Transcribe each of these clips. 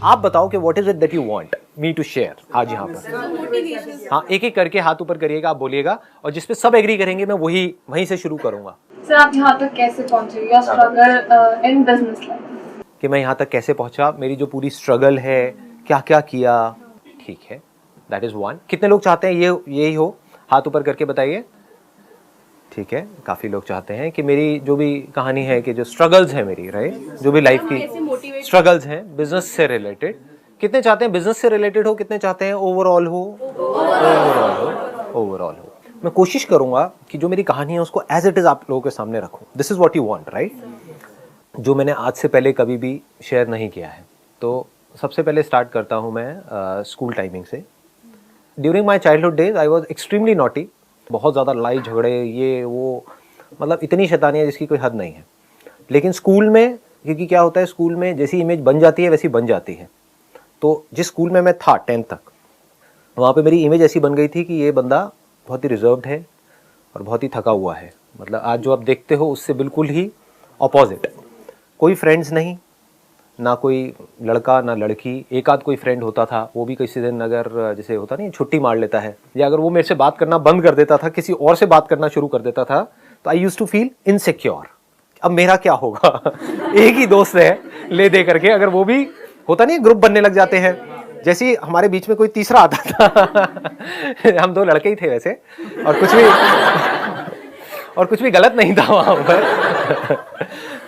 आप बताओ कि what is it that you want me to share आज यहाँ पर। हाँ, एक एक करके हाथ ऊपर करिएगा, आप बोलिएगा, और जिसपे सब एग्री करेंगे मैं वहीं से शुरू करूंगा। सर आप यहाँ तक कैसे पहुँचे, your struggle in business life? कि मैं यहाँ तक कैसे पहुँचा, मेरी जो पूरी स्ट्रगल है, क्या क्या किया। ठीक है, दैट इज वन। कितने लोग चाहते हैं यही हो, हाथ ऊपर करके बताइए। ठीक है, काफ़ी लोग चाहते हैं कि मेरी जो भी कहानी है, कि जो स्ट्रगल्स है मेरी, राइट, जो भी लाइफ की स्ट्रगल्स हैं बिजनेस से रिलेटेड। कितने चाहते हैं बिजनेस से रिलेटेड हो, कितने चाहते हैं ओवरऑल हो? ओवरऑल हो। मैं कोशिश करूंगा कि जो मेरी कहानी है उसको एज इट इज आप लोगों के सामने रखूं। This is what you want, right, जो मैंने आज से पहले कभी भी शेयर नहीं किया है। तो सबसे पहले स्टार्ट करता हूं मैं स्कूल टाइमिंग से। During my childhood days I was extremely naughty. बहुत ज़्यादा लड़ाई झगड़े, ये वो, मतलब इतनी शैतानियाँ जिसकी कोई हद नहीं है। लेकिन स्कूल में, क्योंकि क्या होता है, स्कूल में जैसी इमेज बन जाती है वैसी बन जाती है। तो जिस स्कूल में मैं था 10th तक, वहाँ पे मेरी इमेज ऐसी बन गई थी कि ये बंदा बहुत ही रिजर्व्ड है और बहुत ही थका हुआ है। मतलब आज जो आप देखते हो उससे बिल्कुल ही ऑपोजिट। कोई फ्रेंड्स नहीं, ना कोई लड़का ना लड़की। एक आध कोई फ्रेंड होता था, वो भी किसी दिन अगर जैसे होता नहीं छुट्टी मार लेता है, या अगर वो मेरे से बात करना बंद कर देता था, किसी और से बात करना शुरू कर देता था, तो I used to feel insecure. अब मेरा क्या होगा? एक ही दोस्त है ले दे करके, अगर वो भी होता नहीं ग्रुप बनने लग जाते हैं। जैसे ही हमारे बीच में कोई तीसरा आता था हम दो लड़के ही थे वैसे, और कुछ भी गलत नहीं था वहां पर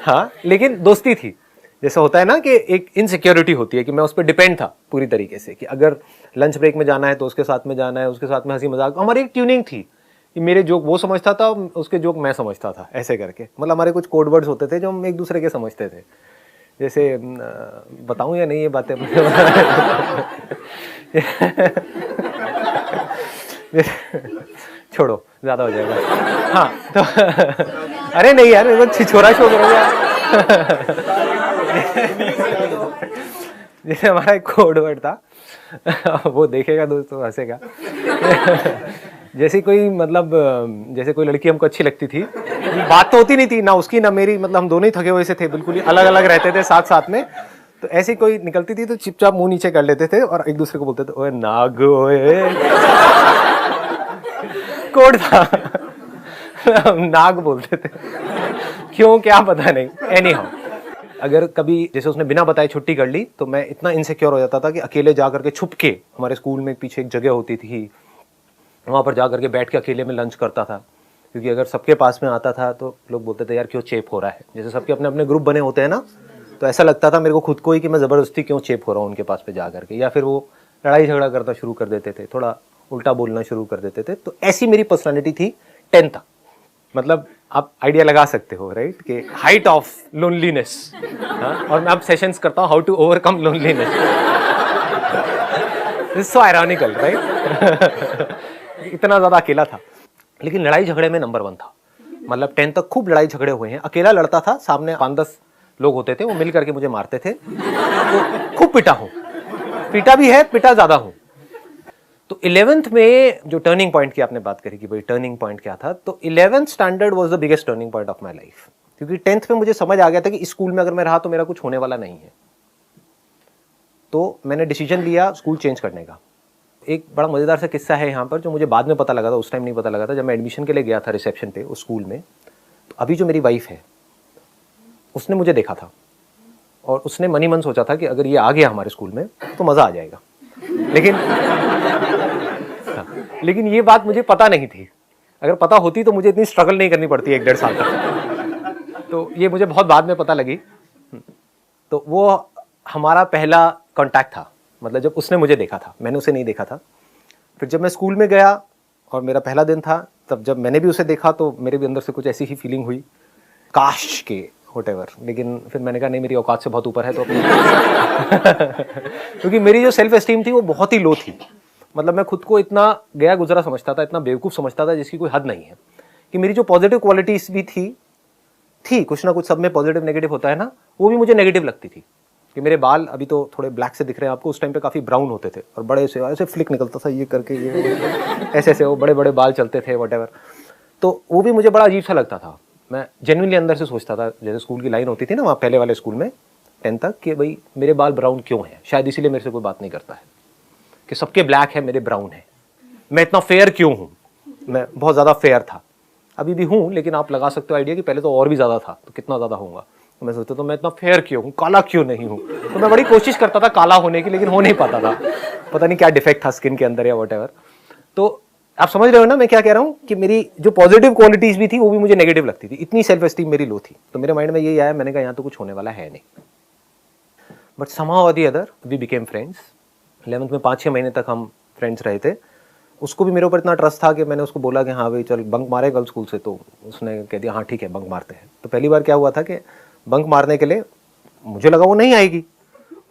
हाँ, लेकिन दोस्ती थी। जैसा होता है ना कि एक इनसिक्योरिटी होती है, कि मैं उस पर डिपेंड था पूरी तरीके से, कि अगर लंच ब्रेक में जाना है तो उसके साथ में जाना है, उसके साथ में हंसी मजाक। हमारी एक ट्यूनिंग थी कि मेरे जोक वो समझता था, उसके जोक मैं समझता था, ऐसे करके। मतलब हमारे कुछ कोड वर्ड्स होते थे जो हम एक दूसरे के समझते थे। जैसे बताऊं या नहीं ये बातें? छोड़ो, ज्यादा हो जाएगा। हाँ तो अरे नहीं यार, वो छिछोरा शो करोगे। जैसे हमारा एक कोड वर्ड था वो देखेगा दोस्तों हंसेगा। जैसे कोई, मतलब जैसे कोई लड़की हमको अच्छी लगती थी, बात तो होती नहीं थी ना उसकी ना मेरी, मतलब हम दोनों ही थके हुए से थे, बिल्कुल ही अलग अलग रहते थे साथ साथ में। तो ऐसी कोई निकलती थी तो चुपचाप मुंह नीचे कर लेते थे और एक दूसरे को बोलते थे, ओए नाग ओए। कोड था नाग बोलते थे, क्यों क्या पता नहीं। एनी हाउ, अगर कभी जैसे उसने बिना बताए छुट्टी कर ली तो मैं इतना इनसिक्योर हो जाता था कि अकेले जा करके छुप के, हमारे स्कूल में पीछे एक जगह होती थी, वहाँ पर जा करके बैठ के अकेले में लंच करता था। क्योंकि अगर सबके पास में आता था तो लोग बोलते थे यार क्यों चेप हो रहा है। जैसे सबके अपने अपने ग्रुप बने होते हैं ना, तो ऐसा लगता था मेरे को खुद को ही कि मैं ज़बरदस्ती क्यों चेप हो रहा हूँ उनके पास पे जा करके, या फिर वो लड़ाई झगड़ा करना शुरू कर देते थे, थोड़ा उल्टा बोलना शुरू कर देते थे। तो ऐसी मेरी पर्सनैलिटी थी 10th तक। मतलब आप आइडिया लगा सकते हो, राइट, कि हाइट ऑफ लोनलीनेस। और मैं अब सेशंस करता हूँ how to overcome loneliness. So ironical, right. इतना ज्यादा अकेला था, लेकिन लड़ाई झगड़े में नंबर 1 था। मतलब 10th तक खूब लड़ाई झगड़े हुए हैं। अकेला लड़ता था, सामने 5-10 लोग होते थे, वो मिल करके मुझे मारते थे। तो खूब पिटा हूं, पिटा भी है, पिटा ज्यादा हूं। तो 11th में जो टर्निंग पॉइंट की आपने बात करी कि भाई टर्निंग पॉइंट क्या था, तो 11th standard was the biggest turning point of my life. क्योंकि 10th में मुझे समझ आ गया था कि इस स्कूल में अगर मैं रहा तो मेरा कुछ होने वाला नहीं है। तो मैंने डिसीजन लिया स्कूल चेंज करने का। एक बड़ा मजेदार सा किस्सा है यहाँ पर, जो मुझे बाद में पता लगा था, उस टाइम नहीं पता लगा था। जब मैं एडमिशन के लिए गया था रिसेप्शन पे उस स्कूल में, तो अभी जो मेरी वाइफ है उसने मुझे देखा था और उसने मन ही मन सोचा था कि अगर ये आ गया हमारे स्कूल में तो मजा आ जाएगा। लेकिन ये बात मुझे पता नहीं थी। अगर पता होती तो मुझे इतनी स्ट्रगल नहीं करनी पड़ती 1-1.5 साल तक। तो ये मुझे बहुत बाद में पता लगी। तो वो हमारा पहला कांटेक्ट था, मतलब जब उसने मुझे देखा था, मैंने उसे नहीं देखा था। फिर जब मैं स्कूल में गया और मेरा पहला दिन था, तब जब मैंने भी उसे देखा तो मेरे भी अंदर से कुछ ऐसी ही फीलिंग हुई, काश के व्हाटएवर। लेकिन फिर मैंने कहा नहीं, मेरी औकात से बहुत ऊपर है तो अपनी क्योंकि मेरी जो सेल्फ एस्टीम थी वो बहुत ही लो थी। मतलब मैं खुद को इतना गया गुजरा समझता था, इतना बेवकूफ़ समझता था जिसकी कोई हद नहीं है। कि मेरी जो पॉजिटिव क्वालिटीज भी थी कुछ ना कुछ, सब में पॉजिटिव नेगेटिव होता है ना, वो भी मुझे नेगेटिव लगती थी। कि मेरे बाल अभी तो थोड़े ब्लैक से दिख रहे हैं आपको, उस टाइम पे काफ़ी ब्राउन होते थे और बड़े से ऐसे फ्लिक निकलता था ये करके, ये ऐसे ऐसे वो बड़े बड़े बाल चलते थे व्हाटएवर। तो वो भी मुझे बड़ा अजीब सा लगता था। मैं जेन्युइनली अंदर से सोचता था, जैसे स्कूल की लाइन होती थी ना वहाँ पहले वाले स्कूल में, 10 तक कि भाई मेरे बाल ब्राउन क्यों हैं, शायद इसीलिए मेरे से कोई बात नहीं करता है, कि सबके ब्लैक है मेरे ब्राउन है, मैं इतना फेयर क्यों हूँ, मैं बहुत ज़्यादा फेयर था, अभी भी हूँ, लेकिन आप लगा सकते हो आइडिया कि पहले तो और भी ज़्यादा था, तो कितना ज़्यादा होगा। तो मैं सोचता तो मैं इतना फेयर क्यों हूँ, काला क्यों नहीं हूँ। तो मैं बड़ी कोशिश करता था काला होने की, लेकिन हो नहीं पाता था, पता नहीं क्या डिफेक्ट था स्किन के अंदर या वट एवर। तो आप समझ रहे हो ना मैं क्या कह रहा हूँ, कि मेरी जो पॉजिटिव क्वालिटीज भी थी वो भी मुझे नेगेटिव लगती थी, इतनी सेल्फ एस्टीम मेरी लो थी। तो मेरे माइंड में यही आया, मैंने कहा यहाँ तो कुछ होने वाला है नहीं। But somehow or the other we became friends। 11th में 5-6 महीने तक हम फ्रेंड्स रहे थे। उसको भी मेरे ऊपर इतना ट्रस्ट था कि मैंने उसको बोला कि हाँ भाई चल बंक मारे गर्ल्स स्कूल से, तो उसने कह दिया हाँ ठीक है बंक मारते हैं। तो पहली बार क्या हुआ था कि बंक मारने के लिए मुझे लगा वो नहीं आएगी,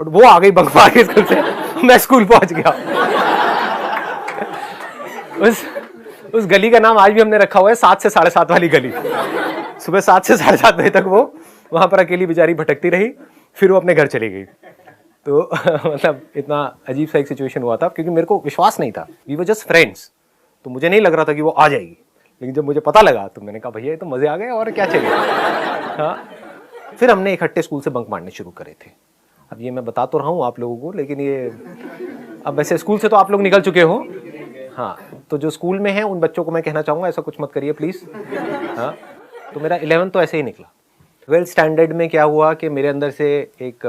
बट वो आ गई बंक मार के स्कूल से। मैं स्कूल पहुंच गया। उस गली का नाम आज भी हमने रखा हुआ है 7 से 7:30 वाली गली। सुबह 7 से 7:30 बजे तक वो वहां पर अकेली बेचारी भटकती रही, फिर वो अपने घर चली गई। तो मतलब इतना अजीब सा एक सिचुएशन हुआ था, क्योंकि मेरे को विश्वास नहीं था, वी वर जस्ट फ्रेंड्स। तो मुझे नहीं लग रहा था कि वो आ जाएगी, लेकिन जब मुझे पता लगा तो मैंने कहा भैया ये तो मजे आ गए और क्या चाहिए। हाँ, फिर हमने इकट्ठे स्कूल से बंक मारने शुरू करे थे। अब ये मैं बता तो रहा हूँ आप लोगों को, लेकिन ये अब वैसे स्कूल से तो आप लोग निकल चुके हो। हाँ, तो जो स्कूल में है उन बच्चों को मैं कहना चाहूँगा ऐसा कुछ मत करिए प्लीज़। हाँ, तो मेरा 11th तो ऐसे ही निकला। 12th स्टैंडर्ड में क्या हुआ कि मेरे अंदर से एक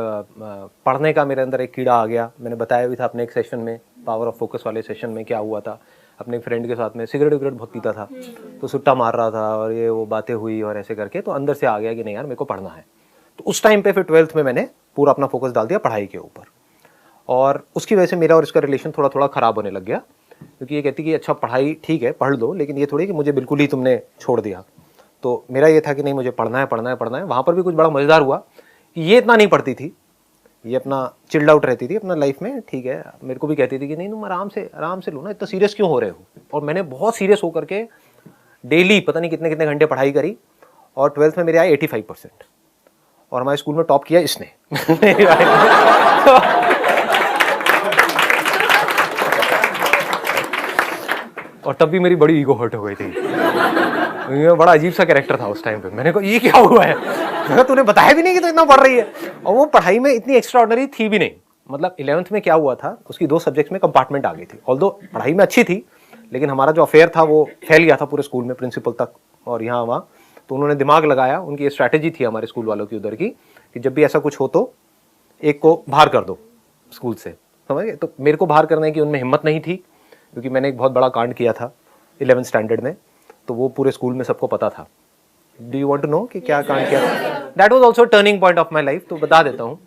पढ़ने का मेरे अंदर एक कीड़ा आ गया। मैंने बताया भी था अपने एक सेशन में, पावर ऑफ फोकस वाले सेशन में क्या हुआ था। अपने फ्रेंड के साथ में सिगरेट विगरेट बहुत पीता था, तो सुट्टा मार रहा था और ये वो बातें हुई और ऐसे करके तो अंदर से आ गया कि नहीं यार मेरे को पढ़ना है। तो उस टाइम पे फिर 12th में मैंने पूरा अपना फोकस डाल दिया पढ़ाई के ऊपर, और उसकी वजह से मेरा और इसका रिलेशन थोड़ा थोड़ा ख़राब होने लग गया। क्योंकि ये कहती कि अच्छा पढ़ाई ठीक है पढ़ लो, लेकिन ये थोड़ी कि मुझे बिल्कुल ही तुमने छोड़ दिया। तो मेरा ये था कि नहीं मुझे पढ़ना है पढ़ना है पढ़ना है। वहाँ पर भी कुछ बड़ा मज़ेदार हुआ कि ये इतना नहीं पढ़ती थी, ये अपना चिल्ड आउट रहती थी अपना लाइफ में, ठीक है। मेरे को भी कहती थी कि नहीं तुम आराम से लो ना, इतना सीरियस क्यों हो रहे हो। और मैंने बहुत सीरियस होकर के डेली पता नहीं कितने कितने घंटे पढ़ाई करी, और 12th में मेरे आए 85%, और हमारे स्कूल में टॉप किया इसने। और तब भी मेरी बड़ी ईगो हर्ट हो गई थी। ये बड़ा अजीब सा कैरेक्टर था उस टाइम पे। मैंने कहा ये क्या हुआ है, तूने बताया भी नहीं कि तू इतना पढ़ रही है। और वो पढ़ाई में इतनी एक्स्ट्राऑर्डिनरी थी भी नहीं। मतलब 11th में क्या हुआ था, उसकी 2 सब्जेक्ट्स में कंपार्टमेंट आ गई थी। ऑल्दो पढ़ाई में अच्छी थी, लेकिन हमारा जो अफेयर था वो फैल गया था पूरे स्कूल में, प्रिंसिपल तक और यहाँ वहाँ। तो उन्होंने दिमाग लगाया, उनकी ये स्ट्रैटेजी थी हमारे स्कूल वालों की उधर की, कि जब भी ऐसा कुछ हो तो एक को बाहर कर दो स्कूल से, समझ गए। तो मेरे को बाहर करने की उनमें हिम्मत नहीं थी, क्योंकि मैंने एक बहुत बड़ा कांड किया था 11th स्टैंडर्ड में, तो वो पूरे स्कूल में सबको पता था। Do you want to know कि क्या कांड किया था? That was also turning point of my life. तो बता देता हूँ।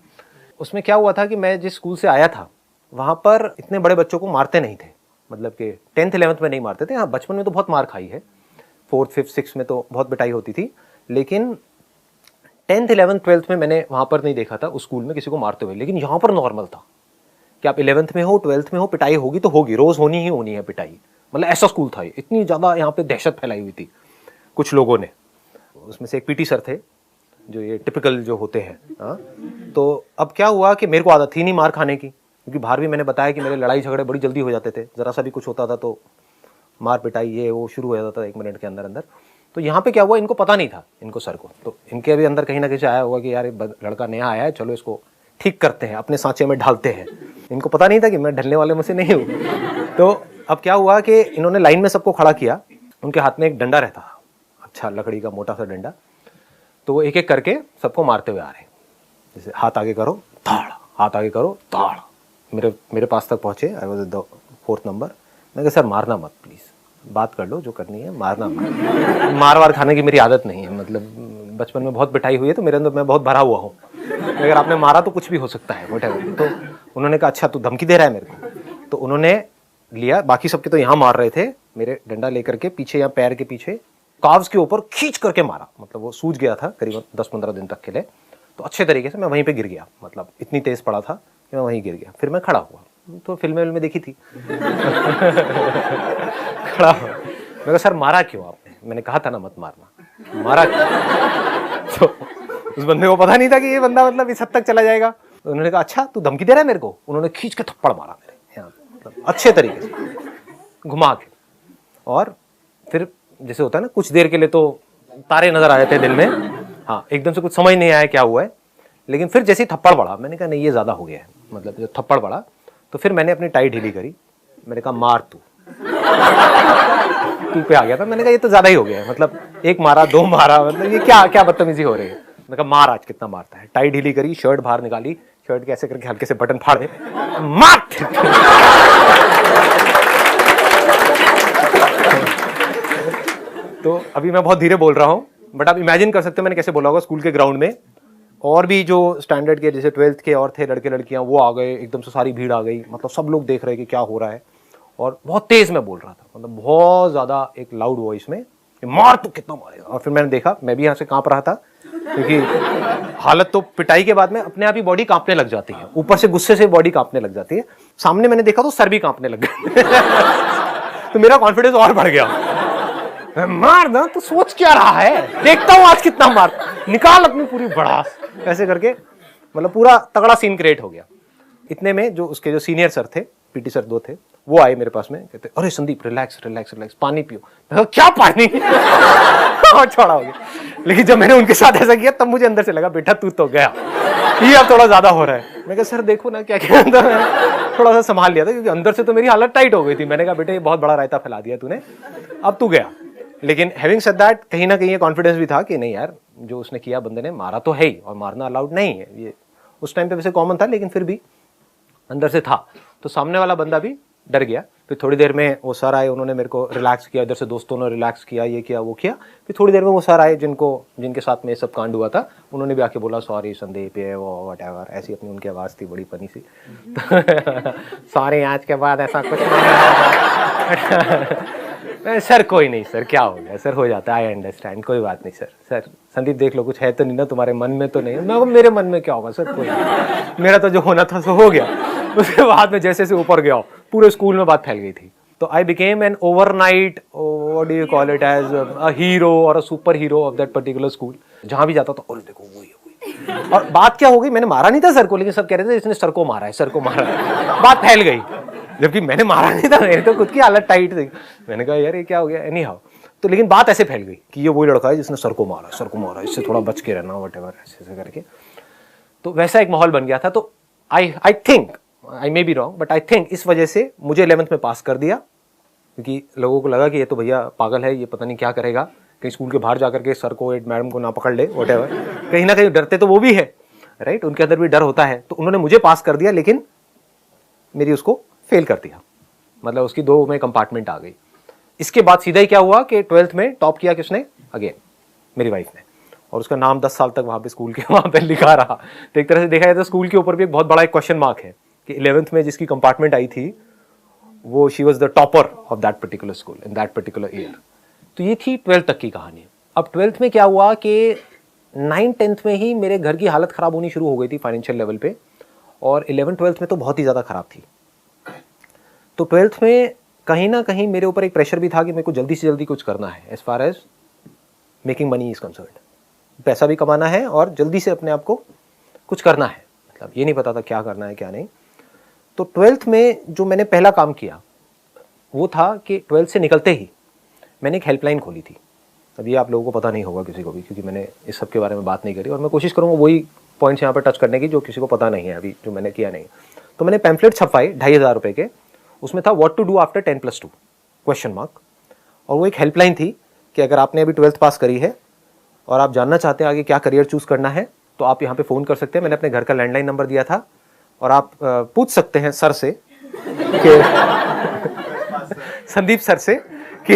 उसमें क्या हुआ था कि मैं जिस स्कूल से आया था वहाँ पर इतने बड़े बच्चों को मारते नहीं थे, मतलब कि 10th 11th में नहीं मारते थे। हाँ, बचपन में तो बहुत मार खाई है, 4th 5th 6th में तो बहुत पिटाई होती थी, लेकिन 10th 11th 12th में मैंने वहाँ पर नहीं देखा था उस स्कूल में किसी को मारते हुए। लेकिन यहाँ पर नॉर्मल था कि आप 11th में हो 12th में हो, पिटाई होगी तो होगी, रोज होनी ही होनी है पिटाई। मतलब ऐसा स्कूल था, इतनी ज़्यादा यहाँ पे दहशत फैलाई हुई थी कुछ लोगों ने। उसमें से एक पीटी सर थे जो ये टिपिकल जो होते हैं। हाँ, तो अब क्या हुआ कि मेरे को आदत थी नहीं मार खाने की, क्योंकि बाहर भी मैंने बताया कि मेरे लड़ाई झगड़े बड़ी जल्दी हो जाते थे, ज़रा सा भी कुछ होता था तो मार पिटाई ये वो शुरू हो जाता था 1 मिनट के अंदर अंदर। तो यहाँ पे क्या हुआ, इनको पता नहीं था, इनको सर को, तो इनके भी अंदर कहीं ना कहीं आया होगा कि यार लड़का नया आया है, चलो इसको ठीक करते हैं, अपने सांचे में ढालते हैं। इनको पता नहीं था कि मैं ढलने वाले में से नहीं हूँ। तो अब क्या हुआ कि इन्होंने लाइन में सबको खड़ा किया, उनके हाथ में एक डंडा रहता था, अच्छा लकड़ी का मोटा सा डंडा। तो वो एक एक करके सबको मारते हुए आ रहे, जैसे हाथ आगे करो ताड़, हाथ आगे करो ताड़। मेरे पास तक पहुंचे, I was the 4th number. मैं कहा सर मारना मत प्लीज़, बात कर लो जो करनी है, मारना मत। मार वार खाने की मेरी आदत नहीं है, मतलब बचपन में बहुत पिटाई हुई है तो मेरे अंदर मैं बहुत भरा हुआ हूँ। अगर आपने मारा तो कुछ भी हो सकता है व्हाटएवर। तो उन्होंने कहा अच्छा तू धमकी दे रहा है मेरे को। तो उन्होंने लिया, बाकी सबके तो यहाँ मार रहे थे, मेरे डंडा लेकर के पीछे या पैर के पीछे काव्स के ऊपर खींच करके मारा। मतलब वो सूज गया था करीबन 10-15 दिन तक के लिए, तो अच्छे तरीके से मैं वहीं पे गिर गया। मतलब इतनी तेज पड़ा था कि मैं वहीं गिर गया। फिर मैं खड़ा हुआ, तो फिल्में देखी थी। खड़ा हुआ, मैं कहा सर मारा क्यों आपने? मैंने कहा था ना मत मारना, मारा क्यों? तो उस बंदे को पता नहीं था कि ये बंदा मतलब इस हद तक चला जाएगा। तो उन्होंने कहा अच्छा तू धमकी दे रहा है मेरे को। उन्होंने खींच के थप्पड़ मारा मेरे यहाँ, मतलब अच्छे तरीके से घुमा के। और फिर जैसे होता है ना, कुछ देर के लिए तो तारे नजर आ जाते हैं दिल में। हाँ, एकदम से कुछ समझ नहीं आया क्या हुआ है, लेकिन फिर जैसे ही थप्पड़ पड़ा मैंने कहा नहीं ये ज़्यादा हो गया है, मतलब जब थप्पड़ पड़ा तो फिर मैंने अपनी टाई ढीली करी, मैंने कहा मार तू तू पे आ गया था। मैंने कहा ये तो ज़्यादा ही हो गया है, मतलब एक मारा दो मारा, मतलब ये क्या क्या बदतमीजी हो रही है। मैंने कहा मार आज कितना मारता है। टाई ढीली करी, शर्ट बाहर निकाली, शर्ट के ऐसे करके हल्के से बटन फाड़े, मार तो अभी मैं बहुत धीरे बोल रहा हूँ, बट आप इमेजिन कर सकते हैं मैंने कैसे बोला होगा स्कूल के ग्राउंड में। और भी जो स्टैंडर्ड के जैसे 12th के और थे लड़के लड़कियां, वो आ गए, एकदम से सारी भीड़ आ गई, मतलब सब लोग देख रहे हैं कि क्या हो रहा है। और बहुत तेज मैं बोल रहा था, मतलब बहुत ज्यादा एक लाउड वॉइस में, मार तू कितना मारेगा। और फिर मैंने देखा, मैं भी यहाँ से कांप रहा था, क्योंकि हालत तो पिटाई के बाद में अपने आप ही बॉडी कांपने लग जाती है, ऊपर से गुस्से से बॉडी कांपने लग जाती है। सामने मैंने देखा तो सर भी कांपने लग गए तो मेरा कॉन्फिडेंस और बढ़ गया। मार ना, तो सोच क्या रहा है, देखता हूं आज कितना मार, निकाल अपनी पूरी भड़ास, ऐसे करके मतलब पूरा तगड़ा सीन क्रिएट हो गया। इतने में जो उसके जो सीनियर सर थे, पीटी सर 2 थे, वो आए मेरे पास में, कहते अरे संदीप रिलैक्स रिलैक्स रिलैक्स, पानी पियो। मैं कहा क्या पानी और छोड़ा हो गया। लेकिन जब मैंने उनके साथ ऐसा किया तब मुझे अंदर से लगा बेटा तू तो गया, ये अब थोड़ा ज्यादा हो रहा है। मैं कहा सर देखो ना क्या क्या, थोड़ा सा संभाल लिया था क्योंकि अंदर से तो मेरी हालत टाइट हो गई थी। मैंने कहा बेटे ये बहुत बड़ा रायता फैला दिया तूने, अब तू गया। लेकिन हैविंग सेड दैट, कहीं ना कहीं ये कॉन्फिडेंस भी था कि नहीं यार जो उसने किया, बंदे ने मारा तो है ही, और मारना अलाउड नहीं है, ये उस टाइम पे वैसे कॉमन था, लेकिन फिर भी अंदर से था। तो सामने वाला बंदा भी डर गया। फिर थोड़ी देर में वो सर आए, उन्होंने मेरे को रिलैक्स किया, इधर से दोस्तों ने रिलैक्स किया, ये किया वो किया। फिर थोड़ी देर में वो सर आए जिनके साथ में ये सब कांड हुआ था, उन्होंने भी आके बोला सॉरी संदीप ये वो व्हाटएवर, ऐसी अपनी उनकी आवाज़ थी बड़ी फनी सी सॉरी आज के बाद ऐसा कुछ नहीं सर कोई नहीं सर, क्या हो गया सर, हो जाता है, आई अंडरस्टैंड, कोई बात नहीं सर। सर संदीप देख लो कुछ है तो नहीं ना तुम्हारे मन में, तो नहीं। मैं मेरे मन में क्या होगा सर, कोई नहीं, मेरा तो जो होना था सो हो गया। उसके बाद में जैसे से ऊपर गया पूरे स्कूल में बात फैल गई थी। तो I became an overnight, what do you call it, as a hero और a super hero of that particular school. जहां भी जाता था और देखो वही है। और बात क्या हो गई, मैंने मारा नहीं था सर को, लेकिन सब कह रहे थे इसने सर को मारा है, सर को मारा है। बात फैल गई, जबकि मैंने मारा नहीं था, मेरी तो खुद की हालत टाइट थी। मैंने कहा यार ये क्या हो गया, एनी हाउ। तो लेकिन बात ऐसे फैल गई कि ये वही लड़का है जिसने सर को मारा, इससे थोड़ा बच के रहना, व्हाटएवर, ऐसे करके। तो वैसा एक माहौल बन गया था। तो I think, I may be wrong, but I think इस वजह से मुझे 11th में पास कर दिया, क्योंकि लोगों को लगा कि ये तो भैया पागल है, ये पता नहीं क्या करेगा, कहीं स्कूल के बाहर जाकर के सर को, मैडम को ना पकड़ ले, व्हाटएवर। कहीं ना कहीं डरते तो वो भी है, राइट, उनके अंदर भी डर होता है। तो उन्होंने मुझे पास कर दिया, लेकिन मेरी उसको फेल कर दिया, मतलब उसकी 2 में कंपार्टमेंट आ गई। इसके बाद सीधा ही क्या हुआ कि 12th में टॉप किया किसने, अगेन मेरी वाइफ ने, और उसका नाम 10 साल तक वहाँ पे स्कूल के वहाँ पे लिखा रहा। तो एक तरह से देखा जाए तो स्कूल के ऊपर भी एक बहुत बड़ा एक क्वेश्चन मार्क है कि 11th में जिसकी कंपार्टमेंट आई थी वो she was the topper of that particular school in that particular year. तो ये थी 12th तक की कहानी। अब 12th में क्या हुआ कि 9th-10th में ही मेरे घर की हालत ख़राब होनी शुरू हो गई थी फाइनेंशियल लेवल पे, और 11th-12th में तो बहुत ही ज़्यादा ख़राब थी। तो 12th में कहीं ना कहीं मेरे ऊपर एक प्रेशर भी था कि मेरे को जल्दी से जल्दी कुछ करना है, as far as making money is concerned. पैसा भी कमाना है और जल्दी से अपने आप को कुछ करना है, मतलब ये नहीं पता था क्या करना है क्या नहीं। तो 12th में जो मैंने पहला काम किया वो था कि 12th से निकलते ही मैंने एक हेल्पलाइन खोली थी। अब ये आप लोगों को पता नहीं होगा किसी को भी, क्योंकि मैंने इस सब के बारे में बात नहीं करी, और मैं कोशिश करूँगा वही पॉइंट्स यहाँ पर टच करने की जो किसी को पता नहीं है अभी, जो मैंने किया नहीं। तो मैंने पैम्फलेट छपवाए 2500 रुपये के, उसमें था what to do after 10+2 question mark. और वो एक हेल्पलाइन थी कि अगर आपने अभी 12th पास करी है और आप जानना चाहते हैं आगे क्या करियर चूज करना है, तो आप यहाँ पे फ़ोन कर सकते हैं। मैंने अपने घर का लैंडलाइन नंबर दिया था, और आप पूछ सकते हैं सर से कि संदीप सर से कि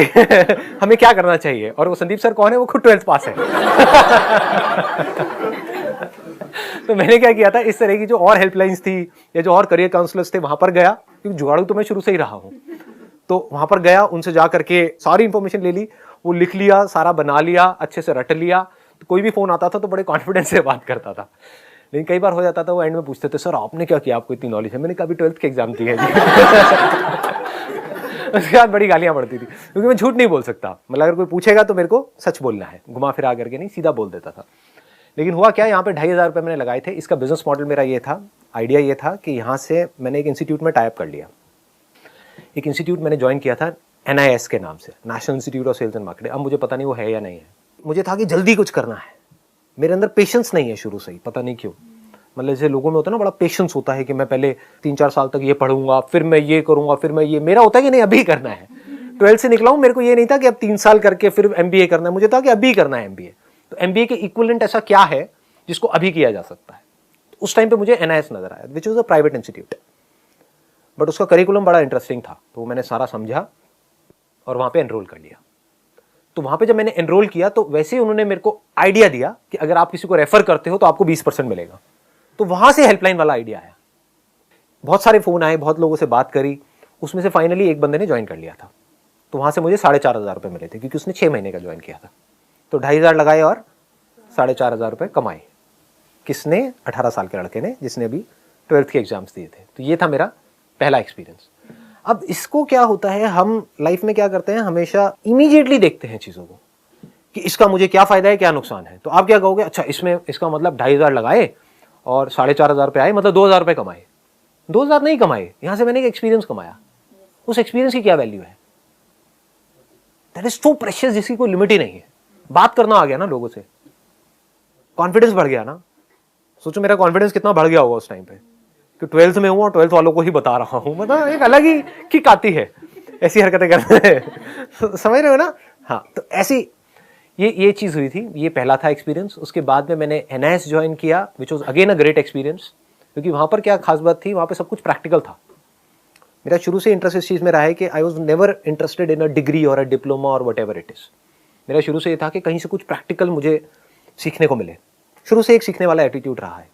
हमें क्या करना चाहिए। और वो संदीप सर कौन है, वो खुद 12th पास है तो मैंने क्या किया था, इस तरह की जो और हेल्पलाइंस थी या जो और करियर काउंसलर्स थे वहां पर गया, क्योंकि जुगाड़ू तो मैं शुरू से ही रहा हूँ। तो वहां पर गया, उनसे जा करके सारी इंफॉर्मेशन ले ली, वो लिख लिया, सारा बना लिया, अच्छे से रट लिया। तो कोई भी फोन आता था तो बड़े कॉन्फिडेंस से बात करता था। लेकिन कई बार हो जाता था वो एंड में पूछते थे सर आपने क्या किया, आपको इतनी नॉलेज है। मैंने कहा अभी 12th के एग्जाम दिए उसके बाद बड़ी गालियां पड़ती थी, क्योंकि मैं झूठ नहीं बोल सकता। मतलब अगर कोई पूछेगा तो मेरे को सच बोलना है, घुमा फिरा करके नहीं, सीधा बोल देता था। लेकिन हुआ क्या, यहाँ पे 2500 रुपये मैंने लगाए थे। इसका बिजनेस मॉडल मेरा ये था, आइडिया ये था कि यहाँ से मैंने एक इंस्टीट्यूट में टाइप कर लिया। एक इंस्टीट्यूट मैंने ज्वाइन किया था NIS के नाम से, national institute of sales and marketing. अब मुझे पता नहीं वो है या नहीं है। मुझे था कि जल्दी कुछ करना है, मेरे अंदर पेशेंस नहीं है शुरू से ही, पता नहीं क्यों। मतलब जैसे लोगों में होता है ना, बड़ा पेशेंस होता है कि मैं पहले 3-4 साल तक ये पढ़ूंगा, फिर मैं ये करूंगा, फिर मैं ये, मेरा होता है कि नहीं अभी करना है। 12th से निकला हूं, मेरे को ये नहीं था कि अब 3 साल करके फिर MBA करना है, मुझे था कि अभी करना है MBA। तो MBA के इक्विवेलेंट ऐसा क्या है जिसको अभी किया जा सकता है? तो उस टाइम पे मुझे NIS नजर आया, which was a private institute, but उसका करिकुलम बड़ा इंटरेस्टिंग था, तो मैंने सारा समझा और वहां पे एनरोल कर लिया। तो वहां पे जब मैंने एनरोल किया तो वैसे ही उन्होंने मेरे को आइडिया दिया कि अगर आप किसी को रेफर करते हो तो आपको 20% मिलेगा। तो वहां से हेल्पलाइन वाला आइडिया आया। बहुत सारे फोन आए, बहुत लोगों से बात करी, उसमें से फाइनली एक बंदे ने ज्वाइन कर लिया था। तो वहां से मुझे 4,500 रुपये मिले थे, क्योंकि उसने 6 महीने का ज्वाइन किया था। तो 2,500 लगाए और 4,500 रुपये कमाए। किसने? 18 साल के लड़के ने, जिसने अभी 12th के एग्जाम्स दिए थे। तो ये था मेरा पहला एक्सपीरियंस। अब इसको क्या होता है, हम लाइफ में क्या करते हैं, हमेशा इमीडिएटली देखते हैं चीजों को कि इसका मुझे क्या फायदा है, क्या नुकसान है। तो आप क्या कहोगे, अच्छा इसमें इसका मतलब 2,500 लगाए और 4,500 रुपये आए, मतलब 2,000 रुपये कमाए। 2,000 नहीं कमाए, यहां से मैंने एक एक्सपीरियंस कमाया। उस एक्सपीरियंस की क्या वैल्यू है? दैट इज सो प्रेशियस, जिसकी कोई लिमिट ही नहीं है। बात करना आ गया ना लोगों से, कॉन्फिडेंस बढ़ गया ना। सोचो मेरा कॉन्फिडेंस कितना बढ़ गया होगा उस टाइम पे कि 12th में हूं और 12th वालों को ही बता रहा हूं। मतलब एक अलग ही किक आती है ऐसी हरकतें करते हैं। समझ रहे हो ना? हाँ, तो ऐसी ये चीज हुई थी। ये पहला था एक्सपीरियंस। उसके बाद में मैंने NIS ज्वाइन किया, which was again a great experience, क्योंकि वहां पर क्या खास बात थी, वहां पे सब कुछ प्रैक्टिकल था। मेरा शुरू से इंटरेस्ट इस चीज में रहा है कि I was never interested in a degree और अ डिप्लोमा और वट एवर इट इज। मेरा शुरू से ये था कि कहीं से कुछ प्रैक्टिकल मुझे सीखने को मिले। शुरू से एक सीखने वाला एटीट्यूड रहा है।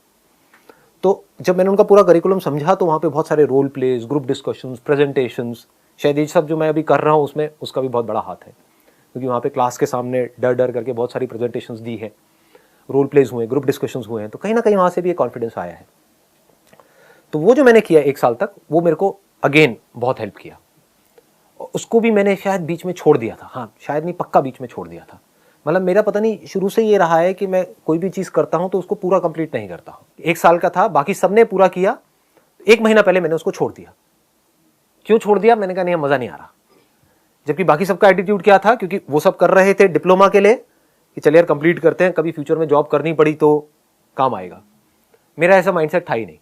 तो जब मैंने उनका पूरा करिकुलम समझा तो वहाँ पे बहुत सारे role plays, group discussions, presentations, शायद ये सब जो मैं अभी कर रहा हूँ उसमें उसका भी बहुत बड़ा हाथ है, क्योंकि वहाँ पे क्लास के सामने डर डर करके बहुत सारी प्रेजेंटेशंस दी है, रोल प्लेज हुए, ग्रुप डिस्कशंस हुए हैं। तो कहीं ना कहीं वहाँ से भी एक कॉन्फिडेंस आया है। तो वो जो मैंने किया 1 साल तक, वो मेरे को अगेन बहुत हेल्प किया। उसको भी मैंने शायद बीच में छोड़ दिया था, हाँ शायद नहीं, पक्का बीच में छोड़ दिया था। मतलब मेरा पता नहीं, शुरू से ये रहा है कि मैं कोई भी चीज़ करता हूं तो उसको पूरा कंप्लीट नहीं करता हूं। 1 साल का था, बाकी सबने पूरा किया, 1 महीना पहले मैंने उसको छोड़ दिया। क्यों छोड़ दिया? मैंने कहा नहीं, मज़ा नहीं आ रहा। जबकि बाकी सबका एटीट्यूड क्या था, क्योंकि वो सब कर रहे थे डिप्लोमा के लिए कि चलिए यार कंप्लीट करते हैं, कभी फ्यूचर में जॉब करनी पड़ी तो काम आएगा। मेरा ऐसा माइंडसेट था ही नहीं।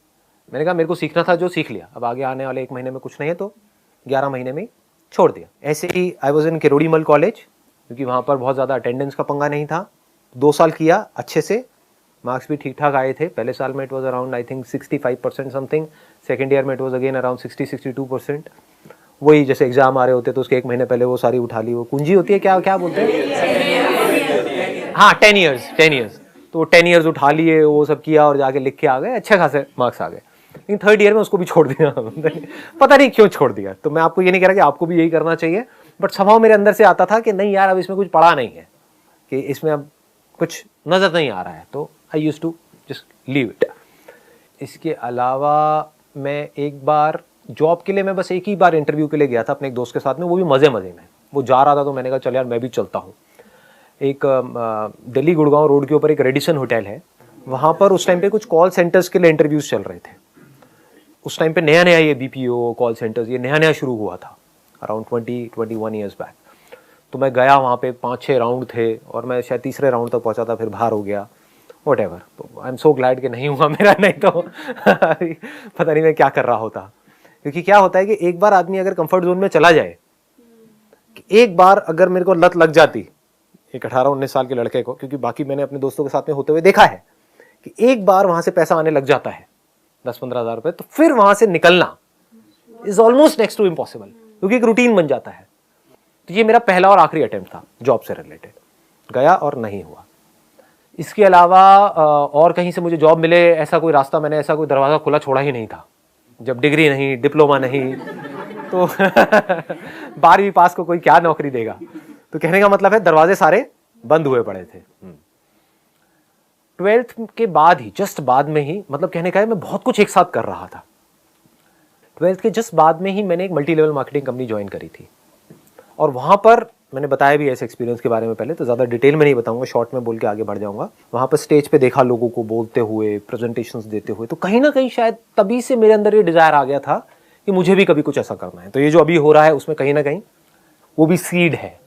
मैंने कहा मेरे को सीखना था, जो सीख लिया, अब आगे आने वाले 1 महीने में कुछ नहीं है, तो 11 महीने में छोड़ दिया। ऐसे ही I was in Kirorimal college, क्योंकि वहाँ पर बहुत ज़्यादा अटेंडेंस का पंगा नहीं था। 2 साल किया अच्छे से, मार्क्स भी ठीक ठाक आए थे। पहले साल में it was around I think 65% something, second year में इट वॉज अगेन अराउंड 60-62%। वही जैसे एग्जाम आ रहे होते तो उसके 1 महीने पहले वो सारी उठा ली, वो कुंजी होती है, क्या क्या बोलते हैं, हाँ 10 ईयर्स। तो 10 ईयर्स उठा लिए, वो सब किया और जाके लिख के आ गए, अच्छे खासे मार्क्स आ गए। लेकिन 3rd ईयर में उसको भी छोड़ दिया। पता नहीं क्यों छोड़ दिया। तो मैं आपको ये नहीं कह रहा कि आपको भी यही करना चाहिए, बट स्वभाव मेरे अंदर से आता था कि नहीं यार, अब इसमें कुछ पढ़ा नहीं है, कि इसमें अब कुछ नजर नहीं आ रहा है, तो I used to just leave it. इसके अलावा मैं एक बार जॉब के लिए, मैं बस एक ही बार इंटरव्यू के लिए गया था अपने एक दोस्त के साथ में, वो भी मजे में। वो जा रहा था तो मैंने कहा चल यार मैं भी चलता हूँ। एक दिल्ली गुड़गांव रोड के ऊपर एक रेडिसन होटल है, वहाँ पर उस टाइम पे कुछ कॉल सेंटर्स के लिए इंटरव्यूज चल रहे थे। उस टाइम पे नया नया ये BPO कॉल सेंटर्स ये नया नया शुरू हुआ था, अराउंड 20-21 ईयर्स बैक। तो मैं गया, वहाँ पे 5-6 राउंड थे और मैं शायद 3रे राउंड तक पहुँचा था, फिर बाहर हो गया, वट एवर। तो आई एम सो ग्लैड कि नहीं हुआ मेरा, नहीं तो पता नहीं मैं क्या कर रहा होता। क्योंकि क्या होता है कि एक बार आदमी अगर कंफर्ट जोन में चला जाए, एक बार अगर मेरे को लत लग जाती एक 18-19 साल के लड़के को, क्योंकि बाकी मैंने अपने दोस्तों के साथ में होते हुए देखा है कि एक बार वहां से पैसा आने लग जाता है 10-15 हज़ार रुपए, तो फिर वहां से निकलना is almost next to impossible, क्योंकि एक रूटीन बन जाता है। तो ये मेरा पहला और आखिरी अटेम्प्ट था जॉब से रिलेटेड, गया और नहीं हुआ। इसके अलावा और कहीं से मुझे जॉब मिले ऐसा कोई रास्ता, मैंने ऐसा कोई दरवाजा खुला छोड़ा ही नहीं था। जब डिग्री नहीं, डिप्लोमा नहीं, तो 12वीं पास को कोई क्या नौकरी देगा। तो कहने का मतलब है दरवाजे सारे बंद हुए पड़े थे। 12th के बाद ही, जस्ट बाद में ही, मतलब कहने का है मैं बहुत कुछ एक साथ कर रहा था। 12th के जस्ट बाद में ही मैंने एक multi level marketing company join करी थी, और वहां पर मैंने बताया भी ऐसे एक्सपीरियंस के बारे में पहले, तो ज़्यादा डिटेल में नहीं बताऊंगा, शॉर्ट में बोल के आगे बढ़ जाऊंगा। वहां पर स्टेज पे देखा लोगों को बोलते हुए, प्रेजेंटेशंस देते हुए, तो कहीं ना कहीं शायद तभी से मेरे अंदर ये डिजायर आ गया था कि मुझे भी कभी कुछ ऐसा करना है। तो ये जो अभी हो रहा है उसमें कहीं ना कहीं वो भी सीड है।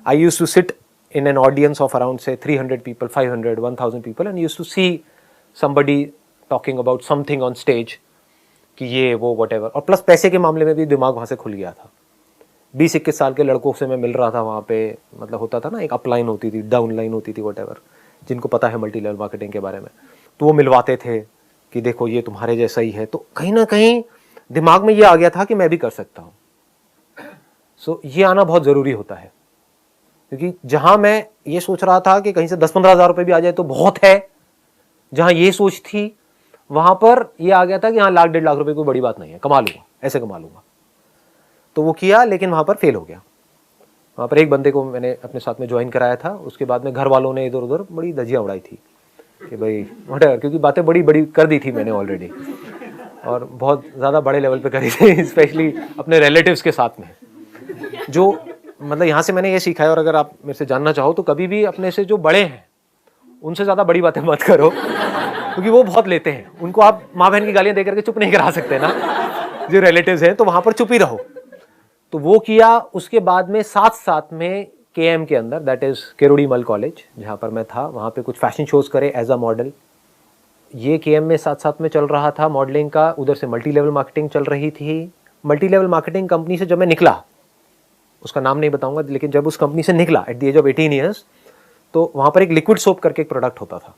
I used to sit in an audience of around say 300 people, 500, 1000 people, and used to see somebody talking about something on stage कि ये वो वट और प्लस पैसे के मामले में भी दिमाग वहाँ से खुल गया था। 20-21 साल के लड़कों से मैं मिल रहा था वहाँ पे, मतलब होता था ना, एक अपलाइन होती थी, डाउन लाइन होती थी, वट जिनको पता है मल्टी लेवल मार्केटिंग के बारे में, तो वो मिलवाते थे कि देखो ये तुम्हारे जैसा ही है। तो कहीं ना कहीं दिमाग में ये आ गया था कि मैं भी कर सकता हूँ। सो ये आना बहुत ज़रूरी होता है, क्योंकि जहाँ मैं ये सोच रहा था कि कहीं से 10-15 हज़ार रुपये भी आ जाए तो बहुत है, जहाँ ये सोच थी वहाँ पर ये आ गया था कि हाँ 1-1.5 लाख रुपये कोई बड़ी बात नहीं है, कमा लूँगा, ऐसे कमा लूँगा। तो वो किया, लेकिन वहाँ पर फेल हो गया। वहाँ पर एक बंदे को मैंने अपने साथ में ज्वाइन कराया था, उसके बाद में घर वालों ने इधर उधर बड़ी धजिया उड़ाई थी कि भाई वटेवर, क्योंकि बातें बड़ी बड़ी कर दी थी मैंने ऑलरेडी, और बहुत ज़्यादा बड़े लेवल पे करी थी, स्पेशली अपने रिलेटिव्स के साथ में। जो मतलब यहाँ से मैंने ये सीखा है, और अगर आप मेरे से जानना चाहो तो कभी भी अपने से जो बड़े हैं उनसे ज़्यादा बड़ी बातें मत करो, क्योंकि वो बहुत लेते हैं। उनको आप माँ बहन की गालियाँ दे करके चुप नहीं करा सकते ना, जो रिलेटिव्स हैं, तो वहाँ पर चुप ही रहो। तो वो किया। उसके बाद में साथ में KM के अंदर, दैट इज़ केरोड़ी मल कॉलेज, जहाँ पर मैं था, वहाँ पे कुछ फैशन शोज़ करे एज अ मॉडल। ये KM में साथ में चल रहा था मॉडलिंग का, उधर से मल्टी लेवल मार्केटिंग चल रही थी। मल्टी लेवल मार्केटिंग कंपनी से जब मैं निकला, उसका नाम नहीं बताऊंगा, लेकिन जब उस कंपनी से निकला at the age of 18 years, तो वहाँ पर एक लिक्विड सोप करके एक प्रोडक्ट होता था।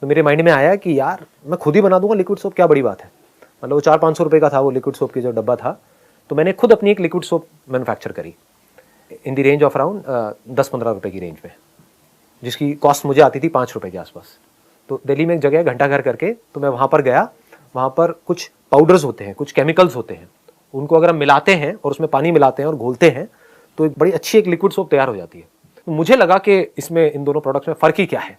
तो मेरे माइंड में आया कि यार मैं खुद ही बना दूंगा लिक्विड सोप, क्या बड़ी बात है। मतलब वो 400-500 रुपये का था वो लिक्विड सोप की जो डब्बा था, तो मैंने खुद अपनी एक लिक्विड सोप मैन्युफैक्चर करी in the range of around 10-15 रुपये की रेंज में, जिसकी कॉस्ट मुझे आती थी 5 रुपये के आसपास। तो दिल्ली में एक जगह है घंटा घर करके, तो मैं वहाँ पर गया। वहाँ पर कुछ पाउडर्स होते हैं, कुछ केमिकल्स होते हैं, उनको अगर हम मिलाते हैं और उसमें पानी मिलाते हैं और घोलते हैं तो एक बड़ी अच्छी एक लिक्विड सोप तैयार हो जाती है। तो मुझे लगा कि इसमें इन दोनों प्रोडक्ट्स में फ़र्क ही क्या है,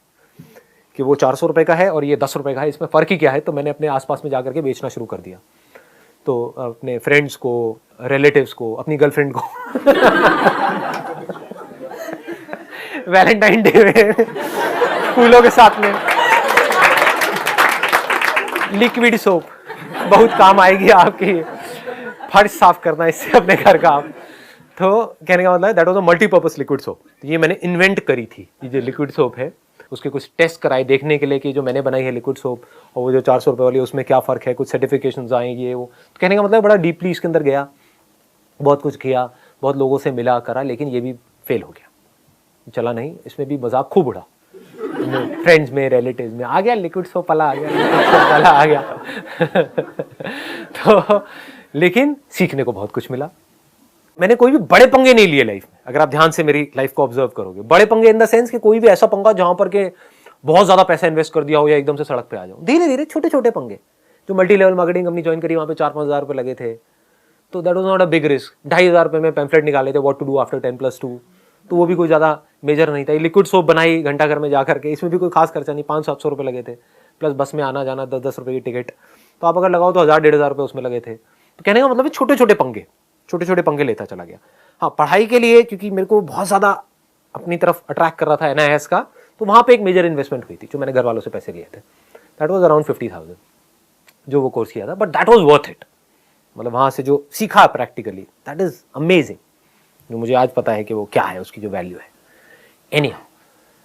कि वो 400 रुपये का है और ये 10 रुपये का है, इसमें फ़र्क ही क्या है। तो मैंने अपने आसपास में जाकर के बेचना शुरू कर दिया। तो अपने फ्रेंड्स को, रिलेटिव्स को, अपनी गर्लफ्रेंड को वैलेंटाइन डे में फूलों के साथ में लिक्विड सोप बहुत काम आएगी आपकी, फर्श साफ करना इससे अपने घर का आप। तो कहने का मतलब that was a multipurpose liquid soap. ये मैंने इन्वेंट करी थी, ये जो लिक्विड सोप है उसके कुछ टेस्ट कराए देखने के लिए कि जो मैंने बनाई है लिक्विड सोप और वो जो 400 रुपये वाली उसमें क्या फ़र्क है, कुछ सर्टिफिकेशंस आएंगे वो। तो कहने का मतलब बड़ा डीपली इसके अंदर गया, बहुत कुछ किया, बहुत लोगों से मिला करा, लेकिन ये भी फेल हो गया, चला नहीं। इसमें भी मजाक खूब उड़ा, फ्रेंड्स में, रिलेटिव्स में, आ गया लिक्विड सोप वाला, आ गया लिक्विड सोप वाला आ गया तो लेकिन सीखने को बहुत कुछ मिला। मैंने कोई भी बड़े पंगे नहीं लिए लाइफ में। अगर आप ध्यान से मेरी लाइफ को ऑब्जर्व करोगे, बड़े पंगे इन द सेंस कि कोई भी ऐसा पंगा जहां पर के बहुत ज्यादा पैसा इन्वेस्ट कर दिया हो या एकदम से सड़क पे आ जाओ। धीरे धीरे छोटे छोटे पंगे। जो multi level marketing company join करी, वहां पे 4-5 हज़ार रुपए लगे थे, तो that was not a big risk. 2,500 रुपए में पैम्फलेट निकाले थे, व्हाट टू डू आफ्टर 10+2, तो वो भी कोई ज्यादा मेजर नहीं था। लिक्विड सोप बनाई घंटा घर में जाकर के, इसमें भी कोई खास खर्चा नहीं, 500-700 रुपए लगे थे, प्लस बस में आना जाना 10-10 रुपए की टिकट, तो आप अगर लगाओ तो 1,000-1,500 रुपए उसमें लगे थे। तो कहने का मतलब छोटे छोटे पंगे लेता चला गया। हाँ, पढ़ाई के लिए क्योंकि मेरे को बहुत ज़्यादा अपनी तरफ अट्रैक्ट कर रहा था NIS का, तो वहाँ पे एक मेजर इन्वेस्टमेंट हुई थी जो मैंने घर वालों से पैसे लिए थे। दैट वाज अराउंड 50,000 जो वो कोर्स किया था, but that was worth it. मतलब वहाँ से जो सीखा प्रैक्टिकली, दैट इज़ अमेजिंग, जो मुझे आज पता है कि वो क्या है, उसकी जो वैल्यू है। एनीहाउ,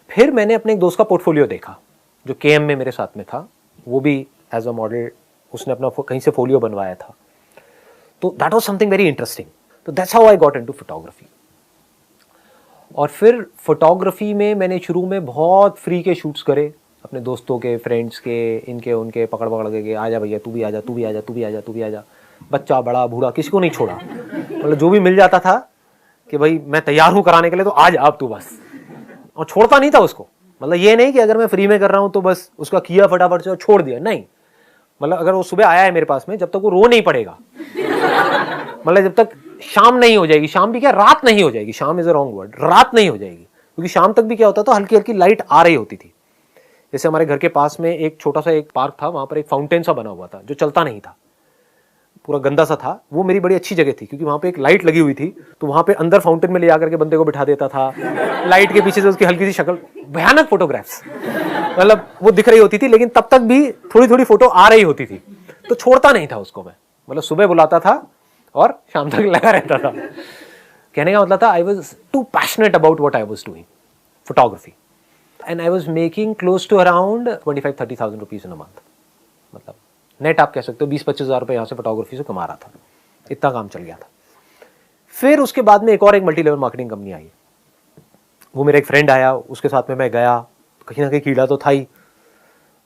फिर मैंने अपने एक दोस्त का पोर्टफोलियो देखा जो KM में मेरे साथ में था, वो भी एज अ मॉडल, उसने अपना कहीं से फोलियो बनवाया था। तो that was something very interesting. तो that's how I got into photography. और फिर फोटोग्राफी में मैंने शुरू में बहुत फ्री के शूट्स करे, अपने दोस्तों के, फ्रेंड्स के, इनके उनके, पकड़ के आजा भैया, तू भी आजा, तू भी आजा, तू भी आजा, तू भी आजा, बच्चा बड़ा बूढ़ा किसी को नहीं छोड़ा। मतलब जो भी मिल जाता था कि भाई मैं तैयार हूँ कराने के लिए, तो आज आप तू बस, और छोड़ता नहीं था उसको। मतलब ये नहीं कि अगर मैं फ्री में कर रहा हूँ तो बस उसका किया फटाफट से और छोड़ दिया, नहीं। मतलब अगर वो सुबह आया है मेरे पास में, जब तक वो रो नहीं पड़ेगा, मतलब जब तक शाम नहीं हो जाएगी, शाम भी क्या, रात नहीं हो जाएगी, शाम इज अ रॉन्ग वर्ड, रात नहीं हो जाएगी, क्योंकि शाम तक भी क्या होता था, हल्की हल्की लाइट आ रही होती थी। जैसे हमारे घर के पास में एक छोटा सा एक पार्क था, वहां पर एक फाउंटेन सा बना हुआ था जो चलता नहीं था, पूरा गंदा सा था। वो मेरी बड़ी अच्छी जगह थी क्योंकि वहां पे एक लाइट लगी हुई थी, तो वहां पे अंदर फाउंटेन में ले जाकर के बंदे को बिठा देता था, लाइट के पीछे से उसकी हल्की सी शक्ल, भयानक फोटोग्राफ्स, मतलब वो दिख रही होती थी, लेकिन तब तक भी थोड़ी थोड़ी फोटो आ रही होती थी, तो छोड़ता नहीं था उसको मैं। मतलब सुबह बुलाता था और शाम तक लगा रहता था। कहने का मतलब था I was too passionate about what I was doing photography, and I was making close to around 25,000-30,000 rupees in a month. मतलब नेट आप कह सकते हो 20-25 हज़ार रुपये यहाँ से फोटोग्राफी से कमा रहा था, इतना काम चल गया था। फिर उसके बाद में एक और मल्टी लेवल मार्केटिंग कंपनी आई, वो मेरा एक फ्रेंड आया, उसके साथ में मैं गया, कहीं ना कहीं कीड़ा तो था ही।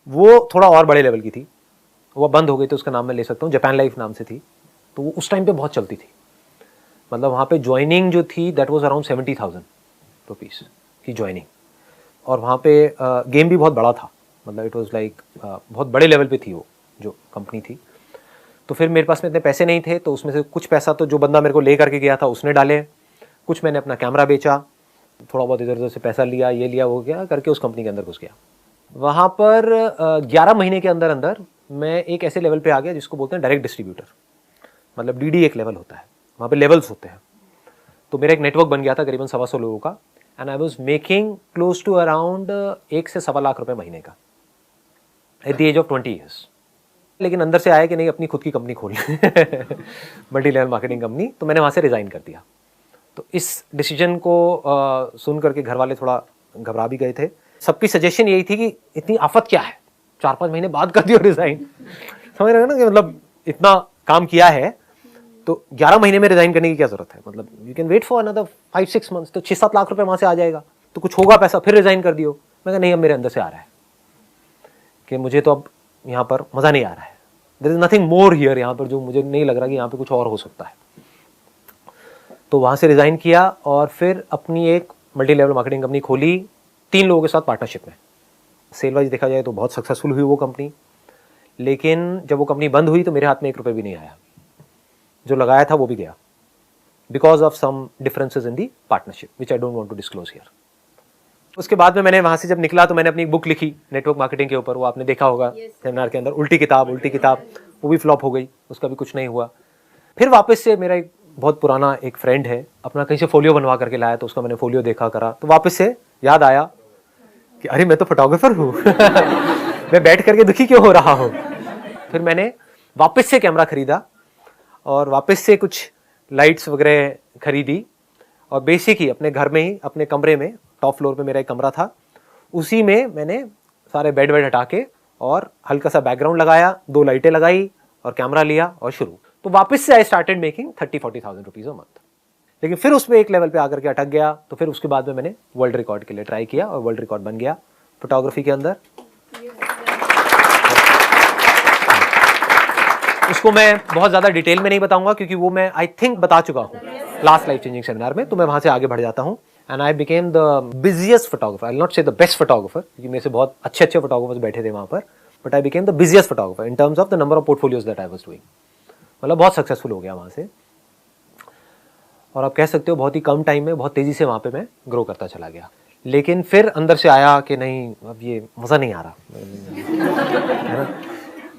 वो थोड़ा और बड़े लेवल की थी, वो बंद हो गई थी, उसका नाम मैं ले सकता हूँ, जापान लाइफ नाम से थी। तो वो उस टाइम पे बहुत चलती थी, मतलब वहाँ पे ज्वाइनिंग जो थी दैट वाज अराउंड 70,000 रुपीज़ की ज्वाइनिंग, और वहाँ पे गेम भी बहुत बड़ा था, मतलब इट वाज लाइक बहुत बड़े लेवल पे थी वो जो कंपनी थी। तो फिर मेरे पास में इतने पैसे नहीं थे, तो उसमें से कुछ पैसा तो जो बंदा मेरे को ले करके गया था उसने डाले, कुछ मैंने अपना कैमरा बेचा, थोड़ा बहुत इधर उधर से पैसा लिया, ये लिया वो गया करके उस कंपनी के अंदर घुस गया। वहाँ पर 11 महीने के अंदर अंदर मैं एक ऐसे लेवल पे आ गया जिसको बोलते हैं डायरेक्ट डिस्ट्रीब्यूटर, मतलब डीडी एक लेवल होता है, वहाँ पे लेवल्स होते हैं। तो मेरा एक नेटवर्क बन गया था करीबन 125 लोगों का, and I was making close to around 1 से 1.25 लाख रुपए महीने का at the age of 20 years. लेकिन अंदर से आया कि नहीं, अपनी खुद की कंपनी खोलनी मल्टी लेवल मार्केटिंग कंपनी, तो मैंने वहाँ से रिज़ाइन कर दिया। तो इस डिसीजन को सुन करके घर वाले थोड़ा घबरा भी गए थे। सबकी सजेशन यही थी कि इतनी आफत क्या है, 4-5 महीने बाद कर दियो रिज़ाइन, समझ रहे हो ना, कि मतलब इतना काम किया है तो 11 महीने में रिज़ाइन करने की क्या ज़रूरत है, मतलब you can wait for another 5-6 months, तो 6-7 लाख रुपए वहाँ से आ जाएगा, तो कुछ होगा पैसा, फिर रिज़ाइन कर दियो। मैं कहा नहीं, अब मेरे अंदर से आ रहा है कि मुझे तो अब यहाँ पर मज़ा नहीं आ रहा है, there is nothing more here, यहाँ पर जो मुझे नहीं लग रहा कि यहाँ पे कुछ और हो सकता है। तो वहाँ से रिज़ाइन किया और फिर अपनी एक मल्टी लेवल मार्केटिंग कंपनी खोली 3 लोगों के साथ पार्टनरशिप में। सेल वाइज देखा जाए तो बहुत सक्सेसफुल हुई वो कंपनी, लेकिन जब वो कंपनी बंद हुई तो मेरे हाथ में 1 रुपये भी नहीं आया, जो लगाया था वो भी गया, because of some differences in the partnership which I don't want to disclose here. उसके बाद में मैंने वहाँ से जब निकला तो मैंने अपनी बुक लिखी नेटवर्क मार्केटिंग के ऊपर, वो आपने देखा होगा सेमिनार के अंदर, उल्टी किताब, वो भी फ्लॉप हो गई, उसका भी कुछ नहीं हुआ। फिर वापस से मेरा एक बहुत पुराना एक फ्रेंड है, अपना कहीं से फोलियो बनवा करके लाया, तो उसका मैंने फोलियो देखा करा, तो वापस से याद आया कि अरे मैं तो फोटोग्राफर हूँ मैं बैठ करके दुखी क्यों हो रहा हूँ। फिर मैंने वापस से कैमरा खरीदा और वापस से कुछ लाइट्स वगैरह खरीदी, और बेसिक ही अपने घर में ही, अपने कमरे में, टॉप फ्लोर पे मेरा एक कमरा था, उसी में मैंने सारे बेड हटा के और हल्का सा बैकग्राउंड लगाया, 2 लाइटें लगाई और कैमरा लिया और शुरू। तो वापस से I started making 30-40,000 rupees a month. लेकिन फिर उसमें एक लेवल पे आकर के अटक गया, तो फिर उसके बाद में मैंने वर्ल्ड रिकॉर्ड के लिए ट्राई किया और वर्ल्ड रिकॉर्ड बन गया फोटोग्राफी के अंदर। उसको मैं बहुत ज़्यादा डिटेल में नहीं बताऊंगा क्योंकि वो मैं आई थिंक बता चुका हूँ लास्ट लाइफ चेंजिंग सेमिनार में, तो मैं वहाँ से आगे बढ़ जाता हूँ। And I became the busiest photographer, I will not से द बेस्ट फोटोग्राफर क्योंकि मेरे से बहुत अच्छे फोटोग्राफर्स बैठे थे वहाँ पर, but I became the busiest photographer in terms of the number of portfolios that I was doing. मतलब बहुत सक्सेसफुल हो गया वहाँ से, और आप कह सकते हो बहुत ही कम टाइम में बहुत तेज़ी से वहाँ पे मैं ग्रो करता चला गया। लेकिन फिर अंदर से आया कि नहीं, अब ये मज़ा नहीं आ रहा है ना।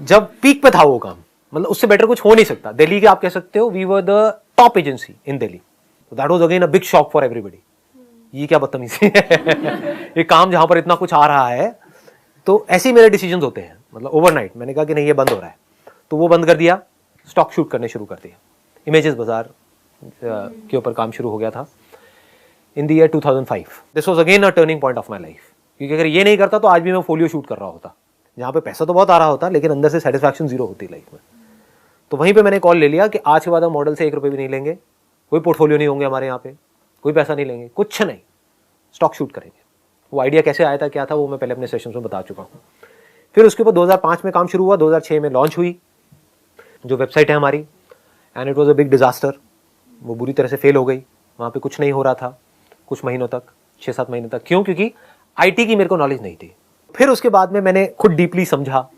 जब पीक पे था वो काम, मतलब उससे बेटर कुछ हो नहीं सकता। दिल्ली के आप कह सकते हो we were the top agency in Delhi, तो that was again a big shock for everybody. ये क्या बदतमीजी है ये काम जहाँ पर इतना कुछ आ रहा है। तो ऐसे ही मेरे डिसीजंस होते हैं, मतलब ओवरनाइट मैंने कहा कि नहीं ये बंद हो रहा है, तो वो बंद कर दिया, स्टॉक शूट करने शुरू कर दिया। इमेजेस बाजार के ऊपर काम शुरू हो गया था in the year 2005। This was again a turning point of my life, क्योंकि अगर ये नहीं करता तो आज भी मैं फोलियो शूट कर रहा होता, जहाँ पे पैसा तो बहुत आ रहा होता लेकिन अंदर से सेटिस्फैक्शन जीरो होती लाइफ में। तो वहीं पे मैंने कॉल ले लिया कि आज के बाद हम मॉडल से 1 रुपये भी नहीं लेंगे, कोई पोर्टफोलियो नहीं होंगे हमारे यहाँ पे, कोई पैसा नहीं लेंगे, कुछ नहीं, स्टॉक शूट करेंगे। वो आइडिया कैसे आया था क्या था वो मैं पहले अपने सेशंस में बता चुका हूँ। फिर उसके बाद 2005 में काम शुरू हुआ, 2006 में लॉन्च हुई जो वेबसाइट है हमारी, and it was a big disaster. वो बुरी तरह से फेल हो गई, वहाँ पे कुछ नहीं हो रहा था कुछ महीनों तक, 6-7 महीने तक। क्यों? क्योंकि आईटी की मेरे को नॉलेज नहीं थी। फिर उसके बाद में मैंने खुद डीपली समझा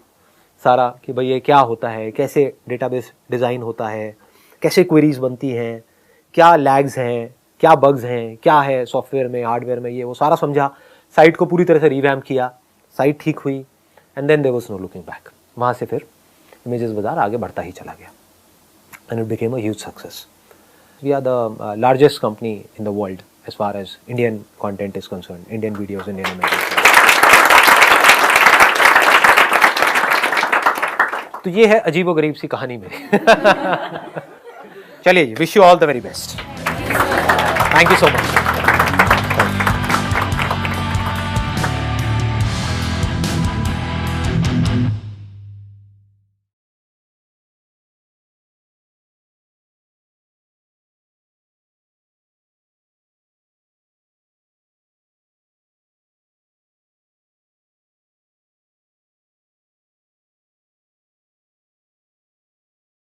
सारा कि भाई ये क्या होता है, कैसे डेटाबेस डिज़ाइन होता है, कैसे क्वेरीज बनती हैं, क्या लैग्स हैं, क्या बग्स हैं, क्या है सॉफ्टवेयर में, हार्डवेयर में, ये वो सारा समझा। साइट को पूरी तरह से रिवैम्प किया, साइट ठीक हुई, and then there was no looking back. वहाँ से फिर इमेजेस बाजार आगे बढ़ता ही चला गया, and it became a huge success. We are the largest company in the world as far as Indian content is concern, Indian videos, Indian images. तो ये है अजीब व गरीब सी कहानी मेरी चलिए, wish you all the very best, thank you so much.